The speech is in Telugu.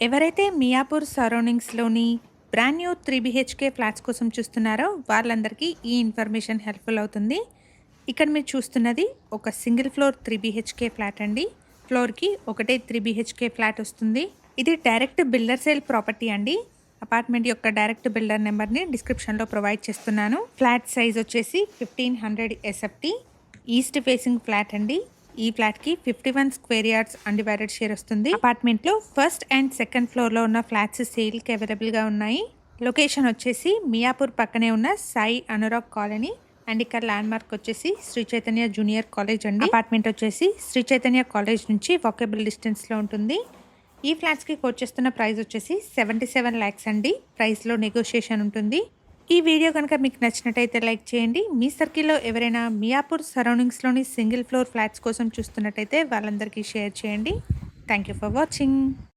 ఎవరైతే మియాపూర్ సరౌండింగ్స్‌లోని బ్రాండ్ న్యూ 3 బీహెచ్‌కే ఫ్లాట్స్ కోసం చూస్తున్నారో వాళ్ళందరికీ ఈ ఇన్ఫర్మేషన్ హెల్ప్‌ఫుల్ అవుతుంది. ఇక్కడ మీరు చూస్తున్నది ఒక సింగిల్ ఫ్లోర్ 3 బీహెచ్‌కే ఫ్లాట్ అండి. ఫ్లోర్‌కి ఒకటే 3 బీహెచ్‌కే ఫ్లాట్ వస్తుంది. ఇది డైరెక్ట్ బిల్డర్ సేల్ ప్రాపర్టీ అండి. అపార్ట్మెంట్ యొక్క డైరెక్ట్ బిల్డర్ నెంబర్‌ని డిస్క్రిప్షన్‌లో ప్రొవైడ్ చేస్తున్నాను. ఫ్లాట్ సైజ్ వచ్చేసి 1500 ఎస్ఎఫ్టీ. ఈస్ట్ ఫేసింగ్ ఫ్లాట్ అండి. ఈ ఫ్లాట్‌కి 51 స్క్వేర్ యార్డ్స్ అన్‌డివైడెడ్ షేర్ వస్తుంది. అపార్ట్మెంట్‌లో ఫస్ట్ అండ్ సెకండ్ ఫ్లోర్‌లో ఉన్న ఫ్లాట్స్ సేల్‌కి అవైలబుల్‌గా ఉన్నాయి. లొకేషన్ వచ్చేసి మియాపూర్ పక్కనే ఉన్న సాయి అనురాగ్ కాలనీ అండ్ ఇక్కడ ల్యాండ్ మార్క్ వచ్చేసి శ్రీ చైతన్య జూనియర్ కాలేజ్ అండి. అపార్ట్మెంట్ వచ్చేసి శ్రీ చైతన్య కాలేజ్ నుంచి వాకబుల్ డిస్టెన్స్‌లో ఉంటుంది. ఈ ఫ్లాట్స్‌కి కోట్ చేస్తున్న ప్రైస్ వచ్చేసి 77 lakhs అండి. ప్రైస్‌లో నెగోషియేషన్ ఉంటుంది. ఈ వీడియో కనుక మీకు నచ్చినట్టయితే లైక్ చేయండి. మీ సర్కిల్‌లో ఎవరైనా మియాపూర్ సరౌండింగ్స్‌లోని సింగిల్ ఫ్లోర్ ఫ్లాట్స్ కోసం చూస్తున్నట్టయితే వాళ్ళందరికీ షేర్ చేయండి. Thank you for watching.